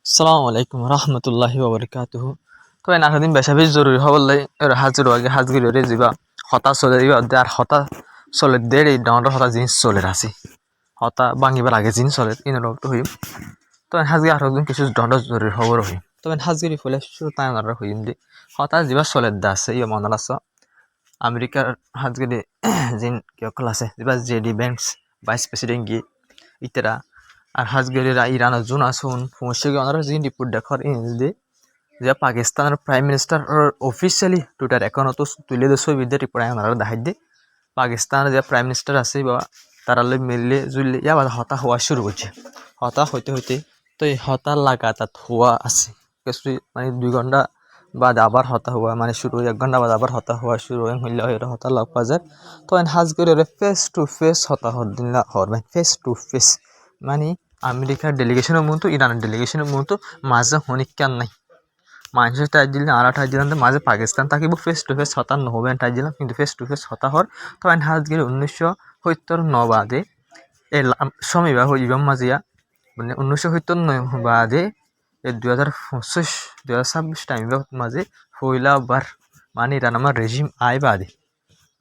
আসসালামু আলাইকুম রহমতুল্লাহি ওবরকাতুহু। তো এন দিন বেশা বেশ জরুরি খবর লাই হাজির আগে হাজগিরে যাবা হতা চলে যাবা আর হতা চলে দেড় এই ডাউনটার হতা জিনিস চলে আছে হতা ভাঙিবার আগে জিনিস চলে ইনের তো হইম। তো হাজগি আর একদিন কিছু দণ্ড জরুরি খবর হইম। তো হাজগিরি ফলে শুরু তাই আনারা হইম দি হতা যাবা চলে আছে ইয়ে মনাল আছে আমেরিকার হাজগিরি জিন কিয়কল আছে যাবা জেডি ব্যাংকস ভাইস প্রেসিডেন্ট গিয়ে ইতেরা আর হাজগিরা ইরানের জুন আসুন সমস্যা ওনারা যে রিপোর্ট দেখার ইংলিশে যে পাকিস্তানের prime minister officially Twitter account তুলে দিয়ে ছবিদের রিপোর্ট ওনারা দেখাই দিয়ে পাকিস্তানের যে প্রাইম মিনিস্টার আছে বা তারা মিললে জুললে ইয়াবার হতা হওয়া শুরু করছে হতা হইতে হইতে তো এই হতা লাগাতার হওয়া আছে কিছু মানে 2 ঘন্টা বাদ আবার হতা হওয়া মানে শুরু 1 ঘন্টা বাদ আবার হতা হওয়া শুরু হইলে হতা লাগ পাওয়া যায়। তো হাজগিরে face to face Hota হদিন হরবেন face to face মানে আমেরিকার ডেলিগেশনের মতো ইরানের ডেলিগেশনের মতো মাঝে হনিকান নাই মানুষের টাই দিলে আর টাই দিলাম মাঝে পাকিস্তান থাকিব ফেস টু ফেস হতার নহবেন টাই দিলাম কিন্তু ফেস টু ফেস হতা হর তো হাজগির 1979 বাদে এই সময় বা হইবাম মাজিয়া মানে 1979 বাদে এই 2025 টাইম মাঝে হইলা বার মানে ইরান আমার রেজিম আয় বাদে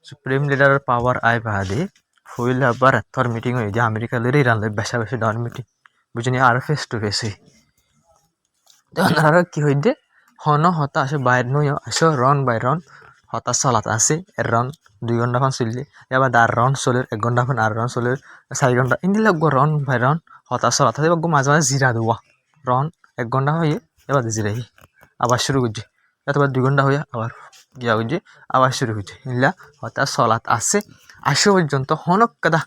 সুপ্রিম লিডারের পাওয়ার আয় বাদে হইলা বার এথর মিটিং হয়ে যে আমেরিকা লিরে ইরান বেশা বেশি ডাউন মিটিং বুঝিনি আর ফেস টু ফেস হই ওনারা কি হইতে হন হতা আসে বাইর নই আসো রন বাই রন হতা চলাত আছে রন 2 ঘন্টা ফান চললে এবার আর রন চলে 1 ঘন্টা ফান আর রন চলে 4 ঘন্টা ইন্দি লাগবো রন বাই রন হতা চলাত আছে মাঝে মাঝে জিরা দেওয়া রন 1 ঘন্টা হয়ে এবার জিরাই আবার শুরু করছে এতবার 2 ঘন্টা হয়ে আবার গিয়া করছে আবার শুরু করছে ইল্লা হতা চলাত আছে আসো পর্যন্ত হনক কাদা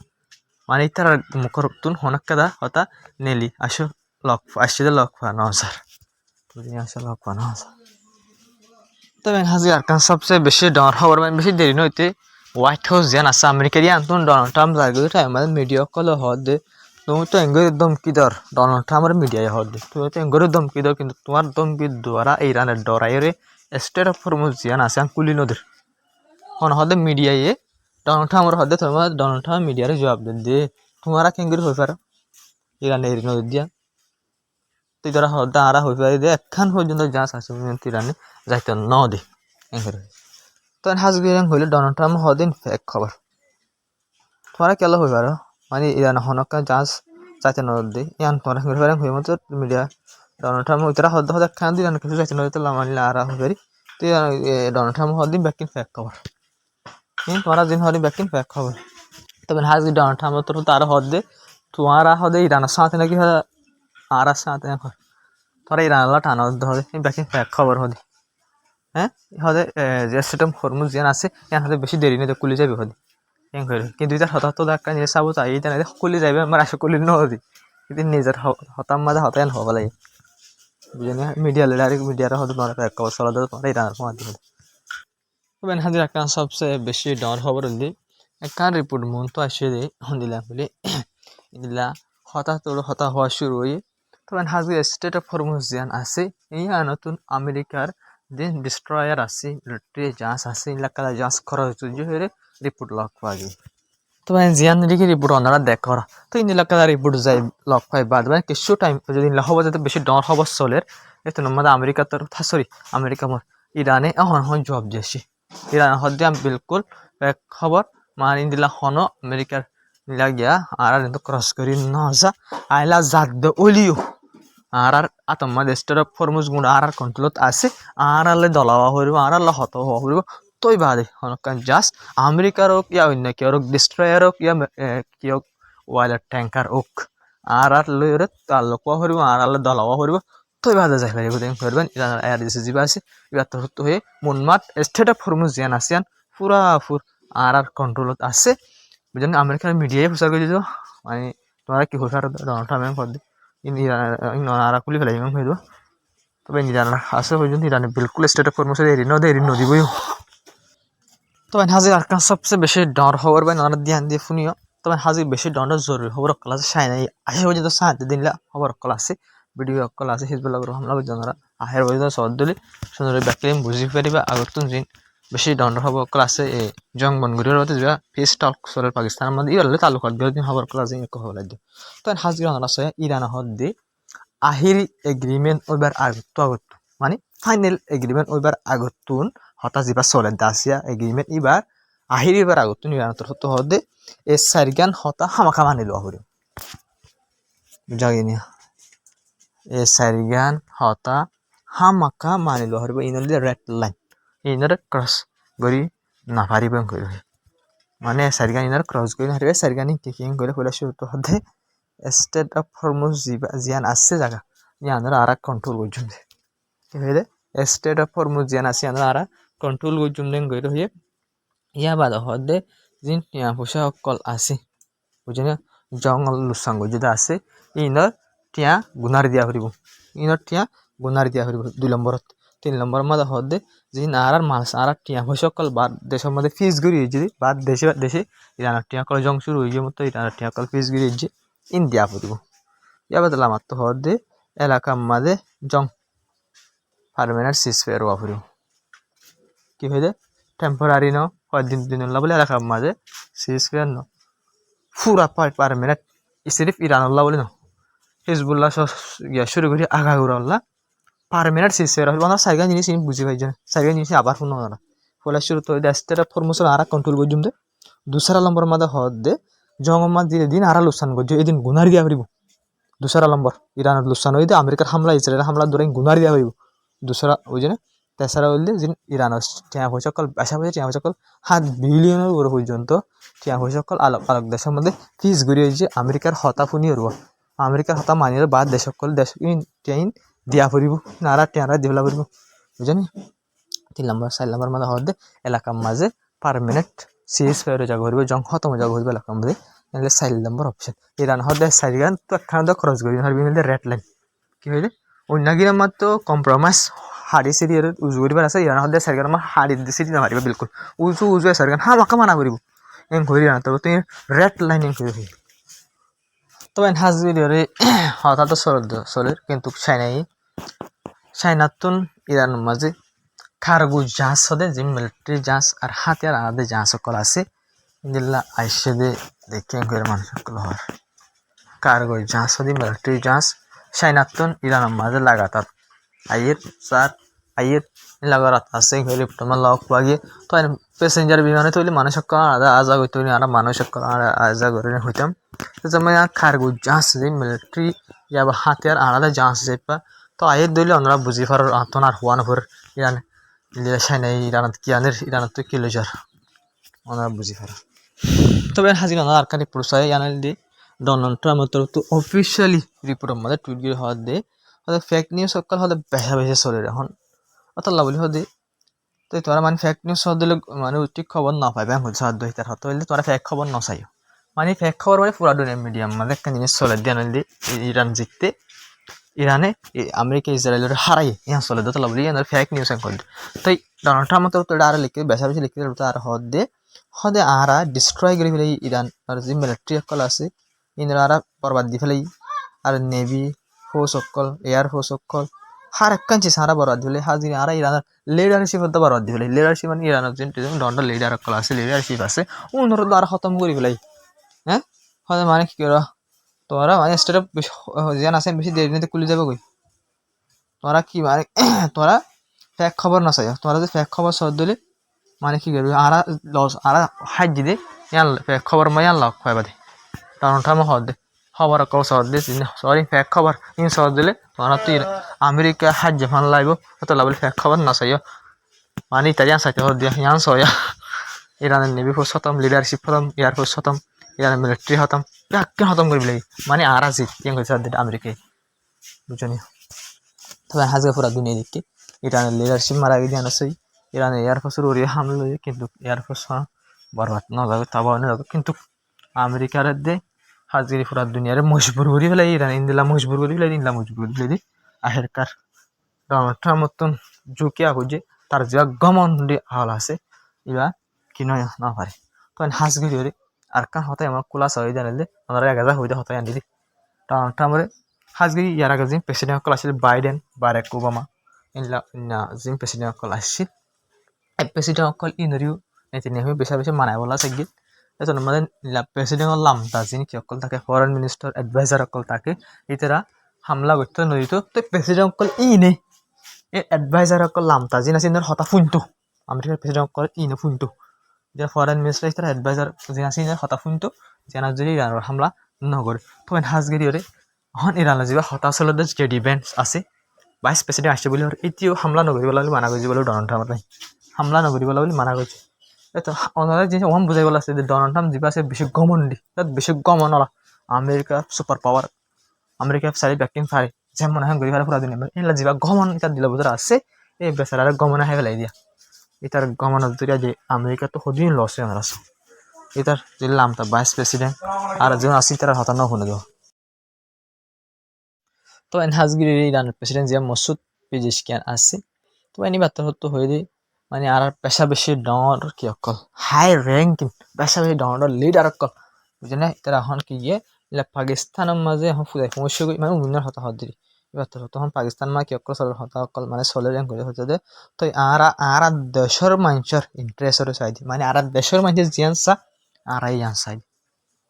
মানে তার মুখর তুন হনক কাদা হতা নেলি আসো লক আসছে লক নজার আসলে লক তবে হাজি আরকান সবচেয়ে বেশি ডর খবর মানে বেশি দেরি নইতে হোয়াইট হাউস যেন আছে আমেরিকার আন্তন ডোনাল্ড ট্রাম্প জায়গায় টাইম মিডিয়া কল হদ দে তুমি তো এঙ্গের ধমকি দর ডোনাল্ড ট্রাম্পের মিডিয়ায় হদ দে তুমি তো এঙ্গের ধমকি দর কিন্তু তোমার ধমকি দ্বারা ইরানের ডরাইরে স্টেট অফ হরমুজ জিয়ান আছে কুলি নদীর হন হদে মিডিয়ায় ডোনাল্ড ট্রাম্পের হদে তোমার ডোনাল্ড ট্রাম্প মিডিয়ার জবাব দে তোমারা কেঙ্গের হয়ে পারো ইরানের এরি নদীর দিয়া তুই তারা হদা আরা হয়ে পারি দে একখান পর্যন্ত যা আছে ইরানে যাইতে ন দে এঙ্গের তো হাজগির হইলে ডোনাল্ড ট্রাম্প হদিন ফেক খবর তোমরা কেলা হই পারো মানে ইরান হনকা জাজ যাইতে নদ দে ইয়ান তোমরা হই পারে হই মতো মিডিয়া ডোনাল্ড ট্রাম্প ওইতারা হদ হদ খান দিন কিছু যাইতে নদ লামানিলা আরা হই পারি তুই ডোনাল্ড ট্রাম্প হদিন ব্যাকিং ফেক খবর তোমরা দিন হদিন ব্যাকিং ফেক খবর তবে হাজগি ডোনাল্ড ট্রাম্প তো তার হদ দে তোমারা হদে ইরানের সাথে নাকি আর সাথে তোরা ইরান টানা হদে ব্যাকিং ফেক খবর হদে হ্যাঁ হদে যে স্টেট হরমুজ জিয়ান আছে ইয়ান হদে বেশি দেরি নেই কুলি যাবে হদে এং করে কিন্তু 2077 দেখা নিয়ে চাব চাই তেনে কুলি যাবে আমার আসে কুলি নহদি কিন্তু নিজের হতাম মাঝে হতায়ন হব লাগে বুঝলি মিডিয়া ডাইরেক্ট মিডিয়ার হদে তোমার এক খবর চলা দেবে তোমার ইরানের ফোন দিবে তবে হাজির একটা সবচেয়ে বেশি ডর খবর হলি একটা রিপোর্ট মন তো আসে দেয় দিলাম বলে দিলা হতা হওয়া শুরু হয়ে তবে হাজির স্টেট অফ হরমুজ জিয়ান আছে এই নতুন আমেরিকার যে ডিস্ট্রয়ার আছে মিলিটারি জাহাজ আছে এলাকা জাহাজ করা হয়েছে যে রিপোর্ট লক পাওয়া যায় তবে জিয়ান দিকে রিপোর্ট ওনারা দেখর তো ইন এলাকা রিপোর্ট যাই লক পাই বাদ মানে কিছু টাইম যদি হব যাতে বেশি ডর খবর চলে এত নম্বর আমেরিকা তোর সরি আমেরিকা ইরানে হন জবাব দিয়েছি ইরান হদ্দিয়া বিলকুল এক খবর মানে দিলা হন আমেরিকার নিলা গিয়া আর ক্রস করি নজা আইলা জাত ওলিও আর আতম্মা স্টেট অফ হরমুজ গুণ আর কন্ট্রোলত আছে আর আলে দলাওয়া হইব আর আল্লাহ হত হওয়া হইব তৈ বাদে হনকান জাস্ট আমেরিকার হোক ইয়া অন্য কেউ হোক ডিস্ট্রয়ার হোক ইয়া কেউ ওয়াইলার ট্যাঙ্কার হোক আর লইরে তাল্লুক হইব আর আলে দলাওয়া হইব তৈ বাদে যাই পারিব দেন করবেন ইরান এয়ার ডিসিজিভ আছে ইয়া তো হয়ে মনমাত স্টেট অফ হরমুজ জিয়ান আসিয়ান পুরা ফুর আর কন্ট্রোলত আছে বুঝলেন আমেরিকার মিডিয়ায় প্রচার করে দিত মানে তোমরা কি হইফার ডোনাল্ড ট্রাম্প পদ ইরান খুলি ফেলাই হয়ে দেবো তবে ইরান আসে পর্যন্ত ইরানে বিলকুল স্টেট অফ হরমুজ এরি নদীবই তবে হাজির আর সবচেয়ে বেশি ডর খবর বা নানা ধ্যান দিয়ে শুনিও তবে হাজির বেশি ডর জরুরি খবর অকল আছে সাই নাই আসে পর্যন্ত সাহায্য দিনলা খবর অকল আছে ভিডিও অকল আছে হিজবুল্লাহ হামলা পর্যন্ত আহের পর্যন্ত সদ দিলে সুন্দর ব্যাকলিম বুঝি পারিবা আগতুন জিন বেশি ডর খবর অকল আছে এই জং বনগুরির মধ্যে যা পিস টক সরের পাকিস্তানের মধ্যে ইয়ে তালুকাত বিরোধী খবর অকল আছে এক খবর লাগে তবে হাজির আছে ইরান হদ দিয়ে আহিরি এগ্রিমেন্ট ওইবার আগত মানে ফাইনাল এগ্রিমেন্ট ওইবার আগতুন হতা যিবা চলে দাসিয়া এগ্রিমেন্ট ইবার আহিরি এবার আগতুন ইরানতর হতো হদে এ সারিগান হতা হামাখা মানি লওয়া হলো জাগিনিয়া এ সারিগান হতা হামাখা মানি লওয়া হলো ইনলে রেড লাইন ইনরে ক্রস গরি নাফারিবেন কইলো মানে সারিগান ইনরে ক্রস গরি নাফারিবে সারিগানি কিকিং করে কইলা শুরু হদে স্টেট অফ হরমুজ জিয়ান আছে জায়গা ইয়ানরা আরা কন্ট্রোল করছুন কি হইলে স্টেট অফ হরমুজ জিয়ান আছে ইয়ানরা আরা কন্ট্রোল করছুন দেন গইলো হয়ে ইয়া বাদ হদে জিন টিয়া পয়সা অকল আছে বুঝিনা জঙ্গল লুসাঙ্গ যদি আছে ইনর টিয়া গুনার দিয়া হরিব ইনর টিয়া গুনার দিয়া হরিব 2 নম্বরত 3 নম্বর মধ্যে হদে জিন আর মাস আর টিয়া পয়সা অকল বাদ দেশের মধ্যে ফিস গরি যদি বাদ দেশে ইরান টিয়া কল জং শুরু হইছে মতো ইরান টিয়া কল ফিস গরি যে ইন্ডিয়া হরিব ইয়া বাদ লামাত হদে এলাকা মধ্যে জং পার্মানেন্ট সিসফেয়ার হরিব কি হইলে টেম্পোরারি ন কয়েকদিন দিন বলে এলাকার মাঝে সিসফেয়ার ন পুরা পারমানেন্ট সিরিফ ইরানুল্লাহ বলে ন হিজবুল্লাহ ইয়া শুরু করি আগাগুড়াল্লাহ পারমানেন্ট সিসফেয়ার হইব না সাইগা জিনিস বুঝি পাইছে সাইগা জিনিস আবার শুনো না ফলে শুরু তো স্টেট ফরমুসল আরা কন্ট্রোল করজুম দে দুসরা নম্বর মাঝে হদ দে জঙ্গমা দিলে দিন আরা লুসান করছে এদিন গুনার দিয়া হইব দুসরা নম্বর ইরানের লুসান হইতে আমেরিকার হামলা ইসরায়েলের হামলা ধরে গুনার দিয়া হইব দুসরা ওই যে তেসরা হইলে যে ইরানের টিয়া পয়সা কল আশা পয়সা টিয়া পয়সা কল 7 বিলিয়নের উপর পর্যন্ত টিয়া পয়সা কল আলোক আলোক দেশের মধ্যে ফিস গড়িয়ে যে আমেরিকার হতা ফুনি হইব আমেরিকার হতা মানিয়ে বাদ দেশ কল দেশ টিয়াইন দিয়া পড়িব নারা টিয়ারা দিবলা পড়িব বুঝেনি 3 নম্বর 4 নম্বর মধ্যে হদে এলাকার মাঝে পার্মানেন্ট সিরিজ ফেয়ার জায়গা হইব জং হতম জায়গা হইব এলাকার মধ্যে এলে 4 নম্বর অপশন ইরান হদে সাইগান তো একখান ক্রস করি হরবি মধ্যে রেড লাইন কি হইলে অন্যগিরা মাত্র কম্প্রোমাইজ হাড়ি সিরি উজু করিবার আছে ইরান হদে সাইগান আমার হাড়ি সিরি না মারিবা বিলকুল উজু সাইগান হামাকা মানা করিব এন করি না তবে তুমি রেড লাইন এন করি তবে হাজবিরে হঠাৎ চলে কিন্তু চাইনাতুন ইরান মাঝে কার্গো জাহাজ হদে যে মিলিটারি জাহাজ আর হাতিয়ার আলাদা জাহাজ সকল আছে ইন্দিল্লা আইসে দে দেখে করে মানুষ সকল হওয়ার কার্গো জাহাজ হদে মিলিটারি জাহাজ চাইনাতুন ইরান মাঝে লাগাতার আইয়ের স্যার আইয়ের লাগাতার আছে ঘরে তোমার লক পাগিয়ে তো প্যাসেঞ্জার বিমানে তৈরি মানুষ সকল আলাদা আজা হইতে আর মানুষ সকল আজা করে হইতাম যেমন কার্গো জাহাজ যে মিলিটারি বা হাতিয়ার আলাদা জাহাজ যেপা তো আয়ের দইলে ওনারা বুঝি পারার আতন আর হওয়ান ভর ইরান সাইনাই ইরানত কিয়ানের ইরানত কিলোজার ওনারা বুঝি পারা তবে হাজির ওনারা আরকানি প্রসায় ইয়ানাল দিয়ে ডোনাল্ড ট্রাম্পের তরফ তো অফিসিয়ালি রিপোর্টের মধ্যে টুইট করে হওয়ার দিয়ে হয়তো ফেক নিউজ সকল হলে বেশা বেশি চলে এখন অতলা বলি হদি তো তোরা মানে ফেক নিউজ হওয়া দিলে মানে ঠিক খবর না পাই ব্যাংক হচ্ছে হাত দইতার হতে হইলে তোরা ফেক খবর নচাইও মানে ফেক খবর মানে পুরা দুনিয়ার মিডিয়াম মানে একটা জিনিস চলে দিয়ে আনাল দিয়ে ইরান জিততে ইরানে আমেরিকা ইসরায়েলের হারাই ইহা চলে দতলা বলি ইয়ার ফেক নিউজ করে তাই ডোনাল্ড ট্রাম্প তো আর লিখে বেশা বেশি লিখে আর হদে আরা ডিস্ট্রয় করে ফেলে ইরান আর যে মিলিটারি সকল আছে ইনরা আরা বরবাদ দিয়ে ফেলে আর নেভি ফোর্স সকল এয়ার ফোর্স সকল হার একখান সারা বরবাদ দিলে হাজির আরা ইরানের লিডারশিপ হতে বরবাদ দিয়ে ফেলে লিডারশিপ মানে ইরানের যে ডন্ডার লিডার সকল আছে লিডারশিপ আছে ওনারা তো আর খতম করে ফেলাই হ্যাঁ হদে মানে কি করা তোরা মানে স্টেট যেন আছে বেশি দেরি নিতে কুলি যাবে কই তোরা কি মানে তোরা ফেক খবর না চাই তোরা যে ফেক খবর সদ দিলে মানে কি করবি আরা লস আরা হাইট দিদে ইয়ান ফেক খবর মই ইয়ান লক হয় বাদে কারণ ঠামা হদ দে খবর কল সদ দে সরি ফেক খবর ইন সদ দিলে তোরা তুই আমেরিকা হাজ ফান লাইব তো লাবল ফেক খবর না চাই মানে তাই ইয়ান চাইতে হদ দিয়া ইয়ান সয়া ইরানের নেভি ফোর্স খতম লিডারশিপ খতম এয়ার ফোর্স খতম ইরানের মিলিটারি খতম একদিন খতম করবি লাগে মানে আর জিত কেন কইছে আমেরিকায় বুঝনি তবে হাজগা পুরা দুনিয়া দিকে ইরানের লিডারশিপ মারা গিয়ে ধ্যান আছে ইরানের এয়ারফোর্সের ওরিয়ে হামলা কিন্তু এয়ারফোর্স বরবাদ না যাবে তা না যাবে কিন্তু আমেরিকার দে হাজগিরি পুরা দুনিয়ারে মজবুর করি ফেলে ইরান ইন্দিলা মজবুর করি ফেলে ইন্দিলা মজবুর করে ফেলে আহেরকার ডোনাল্ড ট্রাম্প মতন ঝুঁকিয়া খুঁজে তার যে গমন্ডি হাল আছে ইবা কি নয় না পারে তখন হাজগিরি ওরে আর কান হতায় আমার কুলাস হয়ে জানালে ওনারা 1000 হইতে হতায় আনি দিই ডোনাল্ড ট্রাম্পরে হাজগিরি ইয়ার আগে যে প্রেসিডেন্ট সকল আসছিল বাইডেন বারাক ওবামা ইনলা যে প্রেসিডেন্ট সকল আসছিল প্রেসিডেন্ট সকল ইনরিও নেতানিয়াহু বেশা বেশি মানায় বলা সাইগিল এজন মানে প্রেসিডেন্ট লামতা যিনি কি সকল থাকে ফরেন মিনিস্টার অ্যাডভাইজার সকল থাকে ইতারা হামলা করতে নদীতো তো প্রেসিডেন্ট অকল ইনে এই এডভাইজার অকল লামতা যিনি আছে ইনার হতা ফুনটো আমেরিকার প্রেসিডেন্ট অকল ইনে ফুনটো যে ফরেন মিনিস্টার ইতার এডভাইজার যিনি আছে ইনার হতা ফুনটো যেন যদি ইরানের হামলা নগরে তো হাজগিরি ওরে হন ইরানের যা হতাশলত যে ডিফেন্স আছে ভাইস প্রেসিডেন্ট আসছে বলে এটিও হামলা নগরিব বলে মানা করছে বলে ডোনাল্ড ট্রাম্প হামলা নগরিব বলে মানা করছে তো অনেক জিনিস ওখান বুঝাই বলা আছে যে ডোনাল্ড ট্রাম্প যা আছে বেশি গমন্ডি তাত বেশি গমনলা আমেরিকা সুপার পাওয়ার আমেরিকা চারি ব্যাকিং ফারে যেমন এখন গরিব পুরা দিন এলা যা গমন এটা দিল বুঝার আছে এই বেচারার গমন আহে ফেলাই দিয়া এটার গমন দুরিয়া যে আমেরিকা তো সদিন লস হয়ে আছে এটার যে লামতা ভাইস প্রেসিডেন্ট আর যখন আসি তার হতান্ন শুনে দেব তো এন হাজগিরি ইরান প্রেসিডেন্ট জিয়া মসুদ পেজিশকিয়ান আছে তো এনি বার্তা হতো হয়ে দিয়ে মানে আর পেশা বেশি ডর কি অকল হাই র্যাঙ্কিং পেশা বেশি ডর লিডার অকল বুঝলে তারা এখন কি গিয়ে পাকিস্তানের মাঝে এখন ফুদাই সমস্যা মানে উন্নয়ন হতা হত দিই এবার তো তখন পাকিস্তান মা কি অকল চলের হতা অকল মানে চলে র্যাঙ্ক করে হতে দে তো আর দেশের মানুষের ইন্টারেস্টের চাইদি মানে আর দেশের মানুষের জিয়ান চা আর ইয়ান চাই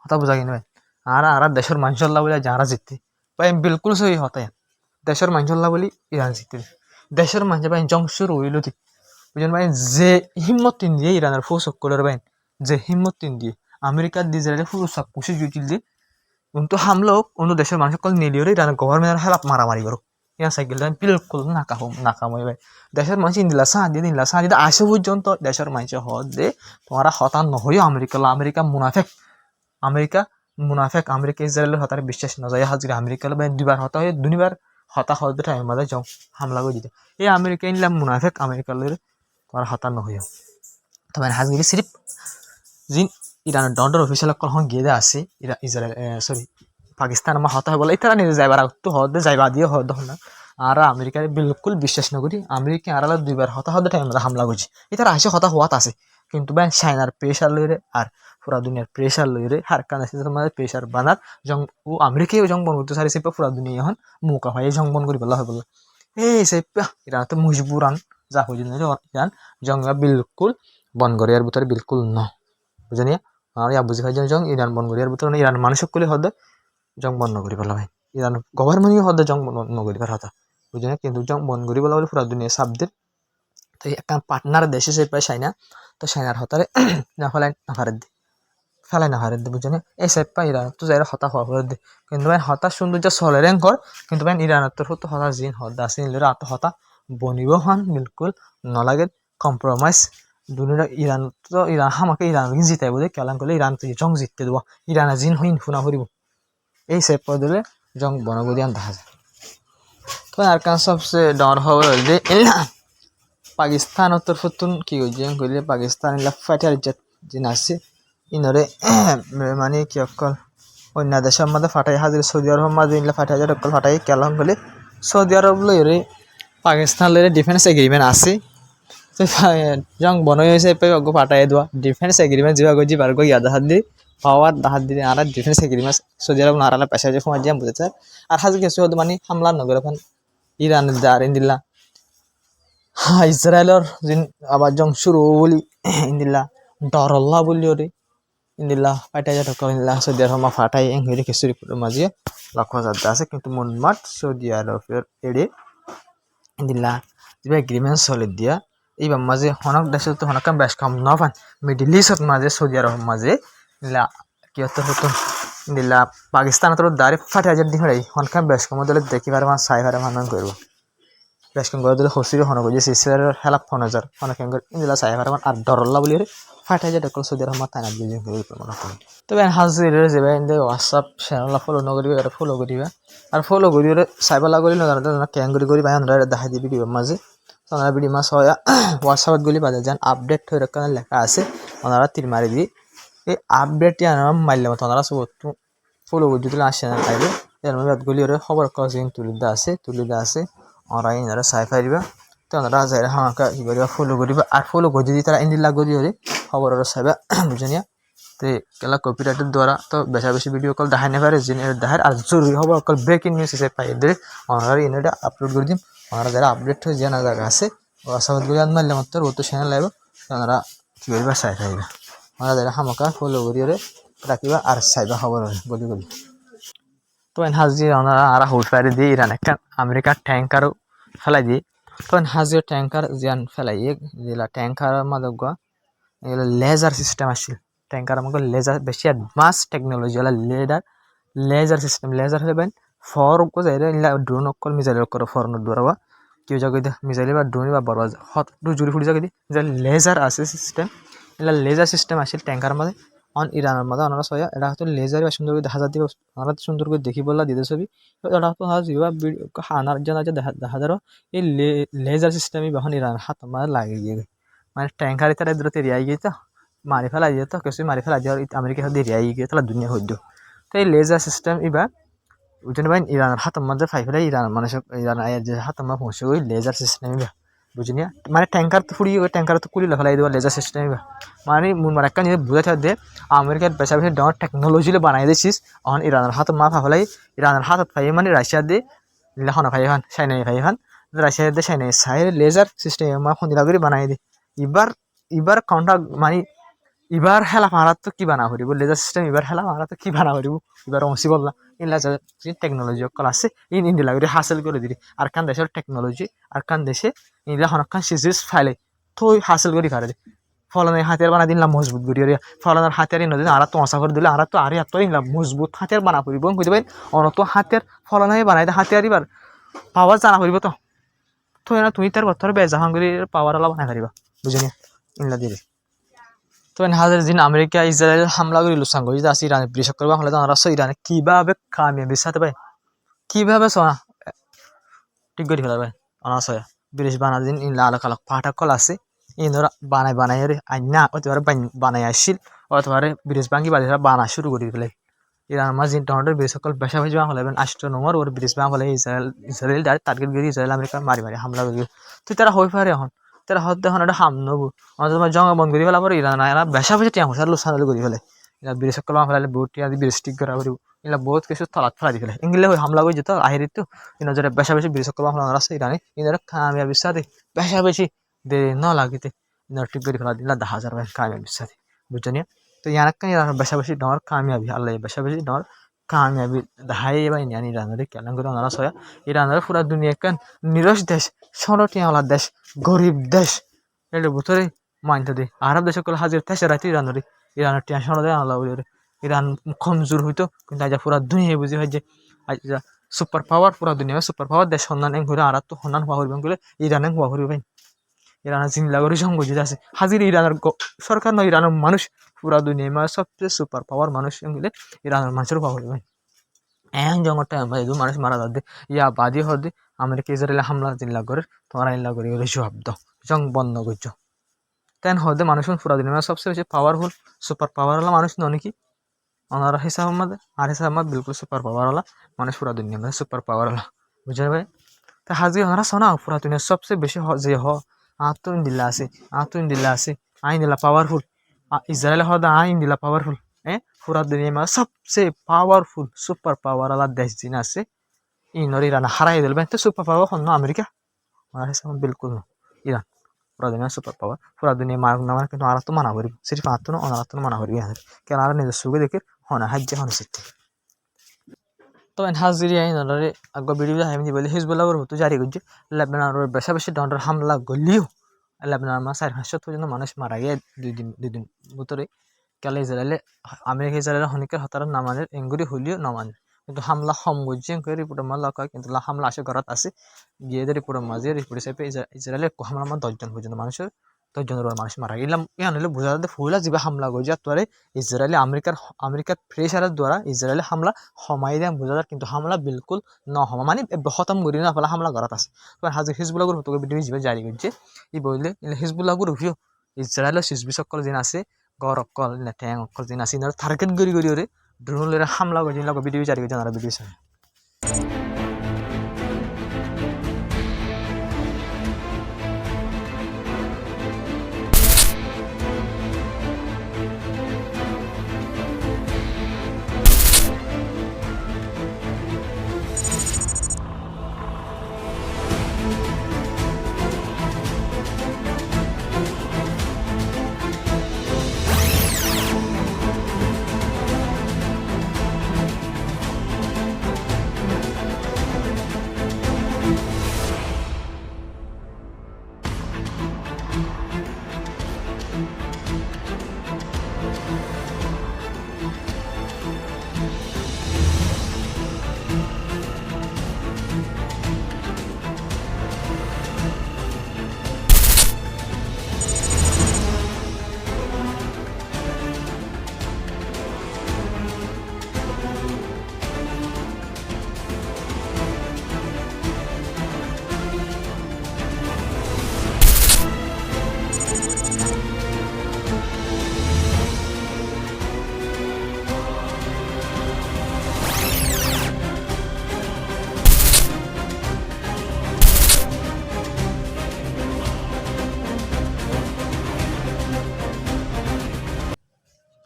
হতা বোঝা কিনে আর দেশের মানুষের বলে যারা জিততে ভাই বিলকুল সহি হতায় দেশের মানুষের বলি ইরান জিততে দেশের মানুষ ভাই জংশুর হইল দি বুঝলেন ভাই যে হিম্মত তিন দিয়ে ইরানের ফৌজ সকলের ভাই যে হিম্মত তিন দিয়ে আমেরিকার দিয়ে যে ফুল সব পুষে জুটিল দিয়ে কিন্তু হামলো অন্য দেশের মানুষ সকল নিলিও ইরানের গভর্নমেন্টের হেলাপ মারামারি করো ইয়া সাইকেল বিলকুল নাকামই ভাই দেশের মানুষ ইন্দিলা সাহ দিয়ে আসে পর্যন্ত দেশের মানুষ হদ দে তোমারা হতান নহইও আমেরিকা আমেরিকা ইসরায়েলের হতার বিশ্বাস না যায় হাজিরা আমেরিকা দুবার হতা হয়ে দুনিবার হতা হতে টাইমের মাঝে যাও হামলা করে দিতে এই আমেরিকা ইনলাম মুনাফেক আমেরিকা লইরে তোমার হতা নহইও তবে হাজগিরি সিরিফ জিন ইরানের ডন্ডর অফিসিয়াল কল হন গিয়ে আছে ইসরায়েল সরি পাকিস্তান আমার হতা বলে তারা নিজে যাইবার তো হদে যাইবা দিয়ে হদ না আর আমেরিকার বিলকুল বিশ্বাস নকরি আমেরিকা আর দুইবার হতা হতে টাইমে হামলা করছে এটার আসে হতা হওয়াত আছে কিন্তু ভাই চাইনার প্রেশার লইরে আর পুরা দুনিয়ার প্রেশার লইরে হার কানে প্রেশার বানার জং ও আমেরিকাও জং বন করতে সারিছে পুরা দুনিয়া এখন মুকা হয় জং বন করি বলা হয় বলে এই সে ইরান তো মজবুরান যা হয়ে ইরান জং বিলকুল বন করে আর ভিতরে বিলকুল ন বুঝে আর ইয়া বুঝি ভাই জং ইরান বন করি আর ভিতরে ইরান মানুষ সকলে হদে জং বন্ধ করি বলা হয় ইরান গভর্নমেন্ট হদে জং বন্ধ করিবার কথা বুঝে কিন্তু জং বন করি বলা বলে পুরা দুনিয়া সাবদের তো একটা পার্টনার দেশে সে পায় চাইনা তো চাইনার হতারে না ফেলাই না হারে বুঝে এই সাইড পাই ইরান তো যাই হতা হওয়া করে দে কিন্তু ভাই হতা সৌন্দর্য চলে রেঙ্কর কিন্তু ভাই ইরানের তোর তো হতা জিন হতা আছে নিলে আত হতা বনিব হন বিলকুল নলাগে কম্প্রোমাইজ দুনিয়া ইরান তো ইরান হামাকে ইরান জিতাই বলে কেলান করলে ইরান তো জং জিততে দেবো ইরানের জিন হইন ফুনা ফুরিব এই সাইড পর দিলে জং বনবদি আন দেখা যায় তো আর কান সবচেয়ে ডর হওয়ার যে পাকিস্তান তোর ফতুন কি করলে পাকিস্তান ফাইটার জেট জিন আছে ইনরে মানে কি অকল অন্য দেশের মধ্যে ফাটাই হাজির সৌদি আরব মাঝে ইনলে ফাটাই হাজার অকল ফাটাই কেলাম বলে সৌদি আরব লইরে পাকিস্তান লইরে ডিফেন্স এগ্রিমেন্ট আছে জং বনই হয়েছে ফাটাই দেওয়া ডিফেন্স এগ্রিমেন্ট যা গজি বার গই ইয়াদ হাত দি পাওয়ার দাহাত দিয়ে আর ডিফেন্স এগ্রিমেন্ট সৌদি আরব নারালা পেশা যে সময় দিয়ে বুঝেছে আর হাজি কিছু মানে হামলা নগর এখন ইরান আর ইন্দিল্লা ইসরায়েলের যিন আবার জং শুরু বলি ইন্দিল্লা ডরল্লা বলি ওরে ইন্দিল্লা ফাটাই যা ঢকা ইন্দিল্লা সৌদি আরব ফাটাই এং হইরে খিচুড়ি পুরো মাঝিয়ে লক্ষ্য যাতে আছে কিন্তু মনমাট সৌদি আরবের এড়ে ইন্দিল্লা যে এগ্রিমেন্ট চলে দিয়া এইবার মাঝে হনক দেশে তো হনক বেশ কম নফান মিডিল ইস্টত মাঝে সৌদি আরব মাঝে ইন্দিল্লা কি হতো ইন্দিল্লা পাকিস্তান তোর দাঁড়ে ফাটাই হাজার দিন হনক বেশ কম দিলে দেখি পারে মান চাই পারে মান করব বেশ কম করে দিলে হসিরে হনক যে সিসিআরের হেলাপ 5000 হনক ইন্দিল্লা চাই পারে মান আর ডরল্লা বলি ফাটাই যা ঢকা সৌদি আরব তাই না বিজিং করে মনে করি তবে হাজির যাবে ইন্দে হোয়াটসঅ্যাপ চ্যানেল ফলো নকরিবে আর ফলো করিবা আর ফলো করিলে চাইবালা করি না জানা ক্যাঙ্গুরি করি ভাই আমরা দেখাই দিবি ভিডিওর মাঝে ওনারা ভিডিও মাছ হয় হোয়াটসঅ্যাপত গলি বাজে যান আপডেট হয়ে রাখার লেখা আছে ওনারা তীর মারি দিই এই আপডেটটি আনার মারলে মতো ওনারা সব ফলো করে দিলে আসে না তাইলে এর মধ্যে গলি ওরে খবর কাগজ তুলিদা আছে ওরা এনারা চাই পারিবা তো ওনারা যাই হাঁকা কি করিবা ফলো করিবা আর ফলো করে দিদি তারা ইন্দিল্লা করি ওরে খবর ওরা চাইবা বুঝে তো কেলা কপিরাইটের দ্বারা তো বেশি ভিডিও কল দেখাই না পারে জিনের দেখার আর জরুরি খবর কল ব্রেকিং নিউজ হিসেবে পাই এদের ওনারা ইনেটা আপলোড করে দিন ওনারা যারা আপডেট হয়ে জানা জায়গা আছে হোয়াটসঅ্যাপগুলি মারলে মাত্র ও তো চ্যানেল লাগবে ওনারা কী করিবা চাই পাইবা ওনারা যারা হামাকা ফলো করি রাখিবা আর চাইবা খবর গলি তো হাজি আর হুলফারি দিয়ে ইরান একটা আমেরিকার ট্যাঙ্কারও ফেলাই দিয়ে তো হাজি ট্যাঙ্কার জিয়ান ফেলাই যেগুলা ট্যাঙ্কার মাদক এগুলো লেজার সিস্টেম আসছিল ট্যাঙ্কার আমাকে লেজার বেশি অ্যাডভান্স টেকনোলজি হলো লেজার সিস্টেম লেজার হলে ফর যাই ড্রোন অকল মিসাইল করে ফরন দৌড়াবা কেউ জায়গায় মিসাইল বা ড্রোন বা বড় হট জুড়ি ফুটি জায়গায় যে লেজার আছে সিস্টেম এগুলা লেজার সিস্টেম আসছিল ট্যাঙ্কার মাঝে অন ইরানের মাঝে ওনারা সয়া এটা হয়তো লেজার বা সুন্দর করে দেখা যাতে ওনারা সুন্দর করে দেখি বললা দিতে ছবি এটা হয়তো হানার জন্য দেখা যারো এই লেজার সিস্টেমই এখন ইরানের হাত মাঝে লাগে গিয়ে মানে ট্যাঙ্কার ইতারা দূরতে রিয়াই গিয়ে তো মারি ফেলা দিয়ে তো কিছু মারি ফেলা দিয়ে আমেরিকা হাতে রিয়াই গিয়ে তাহলে দুনিয়া হইল তো এই লেজার সিস্টেম এবার বুঝতে পারেন ইরানের হাতের মধ্যে ফাই ফেলে ইরান মানে ইরান আয়ের যে হাতের মধ্যে পৌঁছে ওই লেজার সিস্টেম এবার বুঝিনি মানে ট্যাঙ্কার তো ফুড়ি ওই ট্যাঙ্কার তো কুলি ফেলাই দেবো লেজার সিস্টেম এবার মানে মানে একটা জিনিস বুঝাতে দে আমেরিকার বেশা বেশি ডাঙর টেকনোলজি বানাই দিয়েছিস অন ইরানের হাতের মা ফাই ইরানের হাতত ফাই মানে রাশিয়া দিয়ে লেখানো ফাই খান চাইনাই ফাই খান রাশিয়া দিয়ে চাইনাই চাই লেজার সিস্টেম মা খন্দিলা করে বানাই দি এবার কাউন্টার মানে এবার হেলা মারাত তো কি বানা করিব লেজার সিস্টেম এবার হেলা মারাত তো কি বানা করিব এবার অংশী বললা ইলা যে টেকনোলজি অকল আছে ইন্ডিয়া লাগে হাসিল করে দিলি আর কান দেশের টেকনোলজি আর কান দেশে ইন্ডিয়া হনকান সিজিস ফাইলে থই হাসিল করি পারে ফলনের হাতিয়ার বানা দিলাম মজবুত করি ফলনের হাতিয়ার নদী আর তো অসা করে দিলে আর তো আর এত ইনলাম মজবুত হাতিয়ার বানা করিব বুঝতে পারেন অনত হাতিয়ার ফলনে বানাই হাতিয়ার এবার পাওয়ার জানা করিব তো থই না তুমি তার বছর বেজাহান করি পাওয়ার আলা বানাই পারিবা বুঝিনি ইনলা দিলি তো হাজার দিন আমেরিকা ইসরায়েল হামলা করে লুসান করি আছে ইরানে বিশেষ করবা হলে ওরা ইরানে কিভাবে কামিয়াবি সাথে ভাই কিভাবে সোনা ঠিক করে ফেলা ভাই অনার্স হয় ব্রিটিশ বানা দিন ইনলা আলো কালো পাঠাকল আছে ইনরা বানাই আইনা অতবার বানাই আসছিল অতবারে ব্রিটিশ বাঙ্গি বাড়িরা বানা শুরু করে ফেলে ইরান মাঝে ইন্টারনেটের ব্রিটিশ সকল বেশা বেশি বাংলা হলেন 8 নম্বর ওর ব্রিটিশ বাংলা হলে ইসরায়েল টার্গেট করে ইসরায়েল আমেরিকা মারি হামলা করে তো তারা হয়ে পারে এখন তারা হতে এখন একটা হাম নবো আমাদের তোমার জঙ্গা বন্ধ করে ফেলা পরে ইরান এরা বেশা বেশি টিয়া মশার লোসানালি করে ফেলে এরা ব্রিটিশ সকল বাংলা ফেলালে বহুত টিয়া ব্রিটিশ ঠিক করা করিব এগুলা বহুত কিছু তলাত ফেলা দি ফেলে ইংলে হয়ে হামলা করে যেত আহিরিত তো ইনজরে বেশা বেশি ব্রিটিশ সকল বাংলা আছে ইরানে ইনরা কামিয়াবি সাথে বেশা বেশি দেরি ন লাগিতে ইনরা ঠিক করে ফেলা দিলা 10,000 ভাই কামিয়াবি সাথে বুঝছেন তো ইয়ানকা ইরান বেশা বেশি ডর কামিয়াবি আল্লাহ বেশা বেশি ডর কামিয়াবি দাহাই ভাই নিয়ানি ইরানের কেলান করে ওনারা সয়া ইরানের পুরা দুনিয়া কান নিরস দেশ সরটিয়াওয়ালা দেশ গরিব দেশ এর ভিতরে মানতে দে আরব দেশ সকল হাজির তেসে রাতে ইরানের টেনশন দেয় আল্লাহ ইরান কমজোর হইতো কিন্তু আজ পুরা দুনিয়া বুঝি হয় যে আজ সুপার পাওয়ার পুরা দুনিয়া সুপার পাওয়ার দেশ সন্ধান এং ঘুরে আর তো সন্ধান হওয়া হইবেন বলে ইরান হওয়া হইবেন ইরানের জিম্লা করে সংগঠিত আছে হাজির ইরানের সরকার নয় ইরানের মানুষ পুরা দুনিয়া মানে সবচেয়ে সুপার পাওয়ার মানুষ বলে ইরানের মানুষের হওয়া হইবেন এং জঙ্গলটা মানুষ মারা যাবে ইয়া বাদী হদে আমেরিকা ইসরায়েলে হামলা জিল্লা করে তোমার ইল্লা করে শব্দ জং বন্ধ করছো তেন হদে মানুষ পুরা দুনিয়া সবচেয়ে বেশি পাওয়ারফুল সুপার পাওয়ার वाला মানুষ নয় নাকি ওনার হিসাব মধ্যে আর হিসাব মধ্যে বিলকুল সুপার পাওয়ার वाला মানুষ পুরা দুনিয়া में সুপার পাওয়ার वाला বুঝে ভাই তা হাজি ওনারা শোনা পুরা দুনিয়া সবচেয়ে বেশি যে আতুন দিল্লা আছে আইন দিল্লা পাওয়ারফুল ইসরায়েল হদে আইন দিল্লা পাওয়ারফুল পুরা দুনিয়া में सबसे पावरफुल सुपर पावर वाला देश जिन আছে ইনর ইরান হারাই দিল তো সুপার পাওয়ার হন আমেরিকা ওনার হিসাব বিলকুল ইরান পুরা দুনিয়া সুপার পাওয়ার পুরা দুনিয়া মার না মানে কিন্তু আর তো মানা করি সির্ফ আত্মন অনার তো মানা করি কেন আর নিজের সুখে দেখে হনা হাজ্জে হন সিদ্ধি তো হাজিরি আইনরে আগ ভিডিও হাইমি বলে হিজবুল্লাহর হতো জারি করছে লেবাননের বেশা বেশি ডন্ডার হামলা গলিও লেবানন মা 400 পর্যন্ত মানুষ মারা গিয়ে দুই দিন ভিতরে কেলে ইসরায়েলে আমেরিকা ইসরায়েলের হনিকের হতার নামানের এঙ্গুরি হলিও নামানের কিন্তু হামলা হম গজ্জে করে রিপোর্ট মাল্লা কয় কিন্তু হামলা আসে ঘরত আছে গিয়ে রিপোর্ট মাঝে রিপোর্ট হিসেবে ইসরায়েলের হামলা মা 10 জন পর্যন্ত মানুষের 10 জনের মানুষ মারা গেলাম ইয়ান হলে বোঝা যাচ্ছে ফুলা যিবা হামলা গজ্জে তোরে ইসরায়েলে আমেরিকার প্রেসারের দ্বারা ইসরায়েলে হামলা হমাই দেন বোঝা যায় কিন্তু হামলা বিলকুল ন হমা মানে খতম করি না ফলে হামলা ঘরত আছে তো হাজি হিজবুল্লাহ গ্রুপ তোকে ভিডিও যিবা জারি করছে ই বললে হিজবুল্লাহ গ্রুপিও ইসরায়েলের শিশবি সকল দিন আছে গর অকল ট্যাং অকল দিন আছে টার্গেট গড়ি ওরে ড্রোনের হামলা করে ভিডিও জারি করছে ভিডিও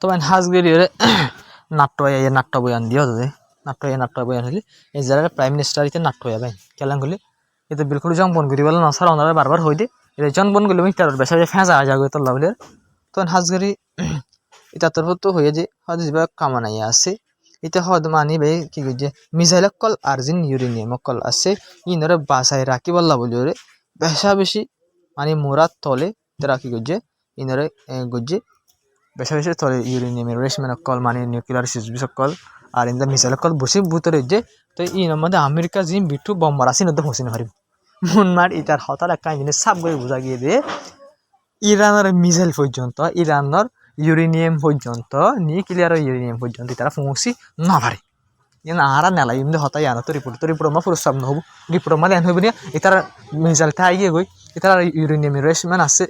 তো হাজগিরি নাট্য নাট্য বয়ান দিও নাট্য বয়ান হলে ইসরায়েলের প্রাইম মিনিস্টার ইতে নাট্য ভাই কেলাম হলে এটা বিলকুল জং বন করি বলে নসার ওনারা বারবার হই দে এটা জন বন করলে তার বেসা ফেঁসা যাবে তোল্লা বলে তো হাজগিরি এটা তোর তো হয়ে যে হয়তো যেভাবে কামানাই আছে এটা হয়তো মানি ভাই কি করছে মিসাইল কল আর্জিন ইউরেনিয়াম কল আছে ইনরে বাসায় রাখি বললা বলি ওরে বেশা বেশি মানে মোরাত তলে তারা কি করছে ইনরে গজ্জে বেশা বেশি তলে ইউরেনিয়ামের রেশমেন কল মানে নিউক্লিয়ার সিসবিস কল আর ইন্দা মিসাইল কল বসে ভূতরে যে তো ইনের মধ্যে আমেরিকা জিম বিটু বম্বার আসি নদী ফসিন হারিব মন মার ইটার হতার একটা জিনিস সাব করে বোঝা গিয়ে দিয়ে ইরানের মিসাইল পর্যন্ত ইরানের ইউরেনিয়াম পর্যন্ত নিউক্লিয়ার ইউরেনিয়াম পর্যন্ত তারা পৌঁছি না পারে ইন আরা নেলা ইমনি হতাই আনা তো রিপোর্ট মা প্রস্তাব নহব রিপোর্ট মা লেন হইব নিয়ে ইতার মিসাইল তাই গিয়ে গই ইতার ইউরেনিয়াম রেশমেন আছে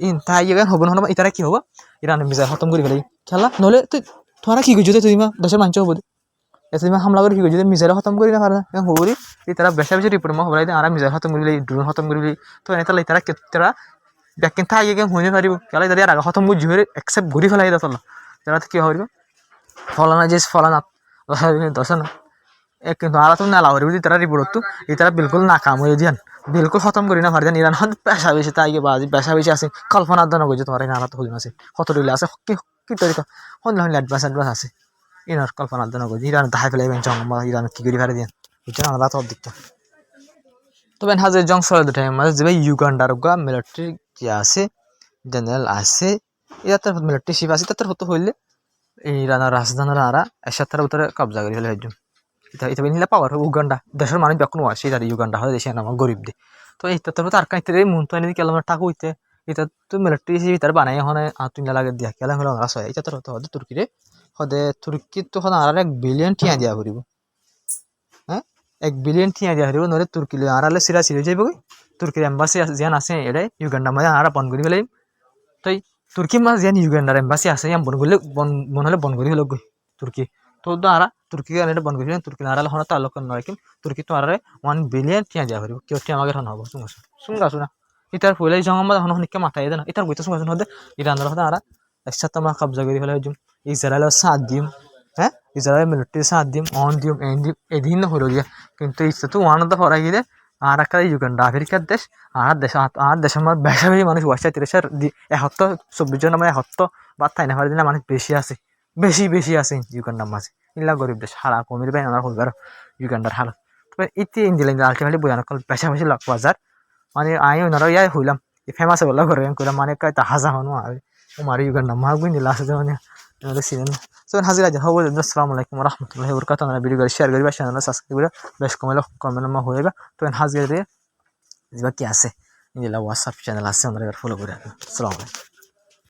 ইন তাই গিয়ে হব না ইতারা কি হবো ইরানের মিসাইল খতম করে ফেলাই খেলা নহলে তুই তোরা কি করছো তুই মা দেশের মানুষ হবো তুমি হামলা করে কি করছো মিসাইল খতম করি না পারে হবরি ইতারা বেশা বেশি রিপোর্ট মা হবলাই আর মিসাইল খতম করি ড্রোন খতম করি তো এনে ইতারা কেতরা ব্যাকিং থাকি গেম হইনে পারিব কেলা যদি আর আগে খতম বুঝি হয়ে একসেপ্ট ঘুরি ফেলাই দা চলা যারা কি হইব ফলানা যে ফলানা দশ না কিন্তু আর তুমি নালা হরিব তারা রিপোর্ট তো তারা বিলকুল নাকাম হয়ে দিয়ান বিলকুল খতম করি না পারি দেন ইরান পেশা বেশি তাই বাজি পেশা বেশি আছে কল্পনার জন্য বুঝে তোমার নালা তো হইম আছে কত দিলে আছে কি তরিকা হন হন অ্যাডভান্স আছে ইনার কল্পনার জন্য বুঝি ইরান দাহাই ফেলাই জং ইরান কি করি পারি দেন বুঝছেন আলাদা তোর দিকটা তবে হাজার জং সরে দুটাই মাঝে যে ইউগান্ডার গা মিলিটারি কি আছে জেনারেল আছে এটা তার মিলিটারি শিপ আছে তার হতো হইলে এই রানার রাজধানীর আরা একসাথে ভিতরে কবজা করি ফেলে একজন এটা এটা নিলে পাওয়ার উগান্ডা দেশের মানুষ যখন আসে তার ইউগান্ডা হয় দেশে নামা গরিব দিয়ে তো এই তার তার কাছে মন তো এনে কেলাম টাকা হইতে এটা তো মিলিটারি শিপ তার বানাই হনে তুই লাগে দিয়া কেলাম হলো রাস হয় এটা তোর হতো হতে তুর্কিরে হদে তুর্কি তো হন আর 1 বিলিয়ন টিয়া দিয়া করিব হ্যাঁ 1 বিলিয়ন টিয়া দিয়া করিব নহলে তুর্কি আড়ালে সিরা সিরে যাইব তুর্কির এম্বাসি যেন আছে এটা ইউগান্ডা মাঝে আর বন্ধ করে ফেলাই তো তুর্কি মাঝে যেন ইউগান্ডার এম্বাসি আছে বন্ধ করলে মনে হলে বন্ধ করে ফেলো তুর্কি তো আরা তুর্কি এটা বন্ধ করে তুর্কি আড়ালে হন তালুক নয় কিন্তু তুর্কি তো আরে 1 বিলিয়ন টিয়া দিয়া করিব কেউ টিয়া আমাকে হন হবো শুনগা শুনা ইতার পয়লাই জঙ্গমা হন হনিকে মাথায় দেন ইতার বইতে শুনগা শুন হতে ইরানের হতে আরা একসাথে আমরা কবজা করে ফেলাই ইসরায়েলের সাথ দিম হ্যাঁ ইসরায়েল মিলিটারি সাথ দিম অন দিম এন দিম এদিন হলো গিয়া কিন্তু ইচ্ছা তো ওয়ান অফ দ্য ফরাই গিয়ে আর একটা ইউগান্ডা আফ্রিকার দেশ আর দেশের আমার বেশা বেশি মানুষ ওয়াশা 71 জন মানে 71 বা তাই না দিন মানুষ বেশি আছে ইউগান্ডার মাঝে ইলা গরিব দেশ হারা কমির বাই আমার হইবার ইউগান্ডার হাল তবে ইতি ইন্দিলেন আলটিমেটলি বয়ান কল বেশা বেশি লাখ বাজার মানে আই ওনারা ইয়াই হইলাম ফেমাস বলা করে কইলাম মানে কয় তাহাজা হনো আর আমার ইউগান্ডা মা গুইনি লাস্ট মানে সিজন সো হাজিরা যা হবো আসসালামু আলাইকুম ওয়া রাহমাতুল্লাহি ওয়া বারাকাতুহু ভিডিও শেয়ার করিবা চ্যানেল সাবস্ক্রাইব করিবা বেশ কমেন্ট মা হইবা তো হাজিরা দিয়ে কি আছে ইনশাআল্লাহ হোয়াটসঅ্যাপ চ্যানেল আছে আমরা ফলো করে আসসালামু আলাইকুম